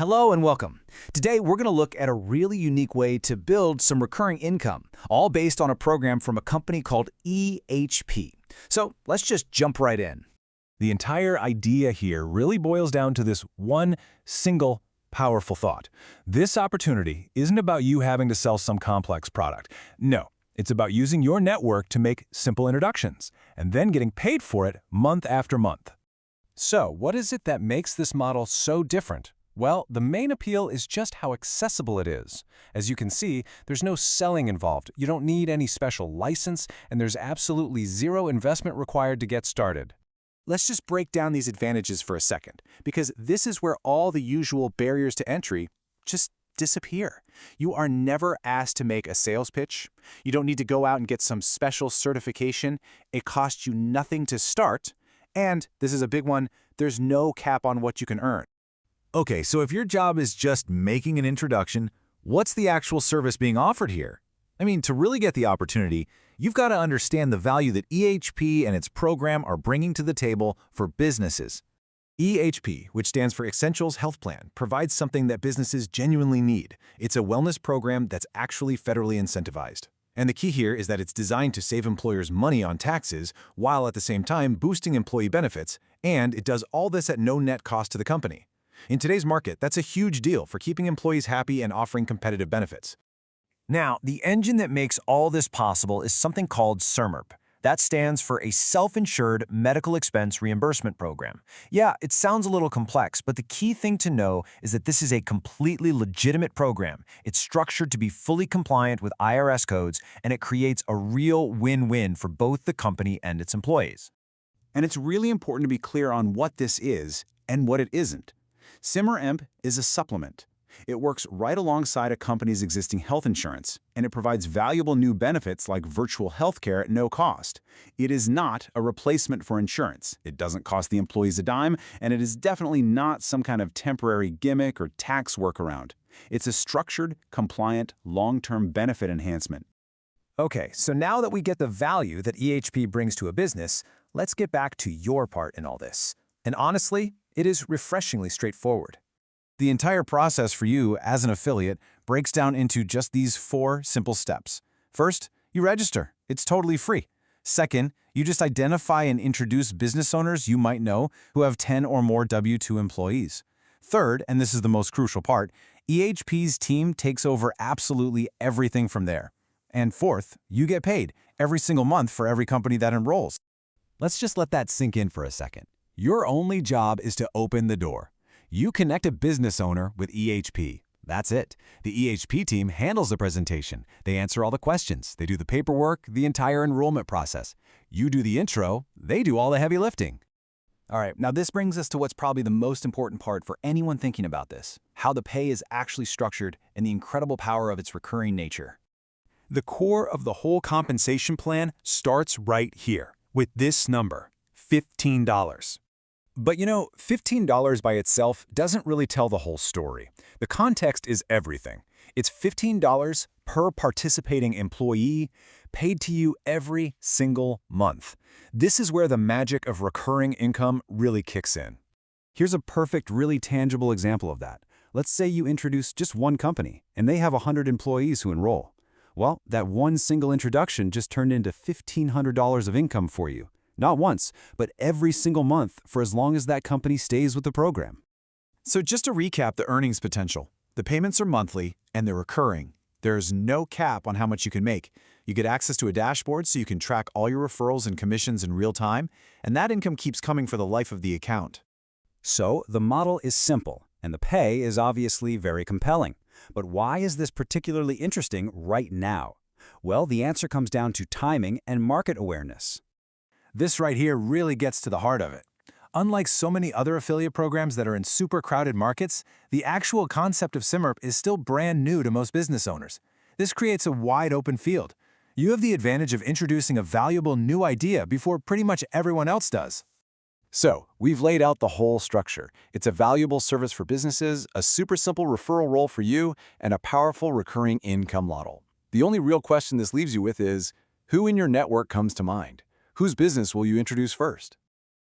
Hello and welcome. Today we're going to look at a really unique way to build some recurring income, all based on a program from a company called EHP. So let's just jump right in. The entire idea here really boils down to this one single powerful thought. This opportunity isn't about you having to sell some complex product. No, it's about using your network to make simple introductions and then getting paid for it month after month. So, what is it that makes this model so different? Well, the main appeal is just how accessible it is. As you can see, there's no selling involved, you don't need any special license, and there's absolutely zero investment required to get started. Let's just break down these advantages for a second, because this is where all the usual barriers to entry just disappear. You are never asked to make a sales pitch. You don't need to go out and get some special certification. It costs you nothing to start. And, this is a big one, there's no cap on what you can earn. Okay, so if your job is just making an introduction, what's the actual service being offered here? I mean, to really get the opportunity, you've got to understand the value that EHP and its program are bringing to the table for businesses. EHP, which stands for Essentials Health Plan, provides something that businesses genuinely need. It's a wellness program that's actually federally incentivized. And the key here is that it's designed to save employers money on taxes while at the same time boosting employee benefits, and it does all this at no net cost to the company. In today's market, that's a huge deal for keeping employees happy and offering competitive benefits. Now, the engine that makes all this possible is something called SERMRP. That stands for a Self-Insured Medical Expense Reimbursement Program. Yeah, it sounds a little complex, but the key thing to know is that this is a completely legitimate program. It's structured to be fully compliant with IRS codes, and it creates a real win-win for both the company and its employees. And it's really important to be clear on what this is and what it isn't. SERMRP is a supplement. It works right alongside a company's existing health insurance, and it provides valuable new benefits like virtual healthcare at no cost. It is not a replacement for insurance. It doesn't cost the employees a dime, and it is definitely not some kind of temporary gimmick or tax workaround. It's a structured, compliant, long-term benefit enhancement. Okay, so now that we get the value that EHP brings to a business, let's get back to your part in all this. And honestly, it is refreshingly straightforward. The entire process for you as an affiliate breaks down into just these 4 simple steps. First, you register. It's totally free. Second, you just identify and introduce business owners you might know who have 10 or more W-2 employees. Third, and this is the most crucial part, EHP's team takes over absolutely everything from there. And fourth, you get paid every single month for every company that enrolls. Let's just let that sink in for a second. Your only job is to open the door. You connect a business owner with EHP. That's it. The EHP team handles the presentation. They answer all the questions. They do the paperwork, the entire enrollment process. You do the intro, they do all the heavy lifting. All right, now this brings us to what's probably the most important part for anyone thinking about this, how the pay is actually structured and the incredible power of its recurring nature. The core of the whole compensation plan starts right here with this number, $15. But you know, $15 by itself doesn't really tell the whole story. The context is everything. It's $15 per participating employee, paid to you every single month. This is where the magic of recurring income really kicks in. Here's a perfect, really tangible example of that. Let's say you introduce just one company, and they have 100 employees who enroll. Well, that one single introduction just turned into $1,500 of income for you. Not once, but every single month for as long as that company stays with the program. So just to recap the earnings potential, the payments are monthly and they're recurring. There's no cap on how much you can make. You get access to a dashboard so you can track all your referrals and commissions in real time, and that income keeps coming for the life of the account. So the model is simple, and the pay is obviously very compelling. But why is this particularly interesting right now? Well, the answer comes down to timing and market awareness. This right here really gets to the heart of it. Unlike so many other affiliate programs that are in super crowded markets, the actual concept of SERMRP is still brand new to most business owners. This creates a wide open field. You have the advantage of introducing a valuable new idea before pretty much everyone else does. So, we've laid out the whole structure. It's a valuable service for businesses, a super simple referral role for you, and a powerful recurring income model. The only real question this leaves you with is, who in your network comes to mind? Whose business will you introduce first?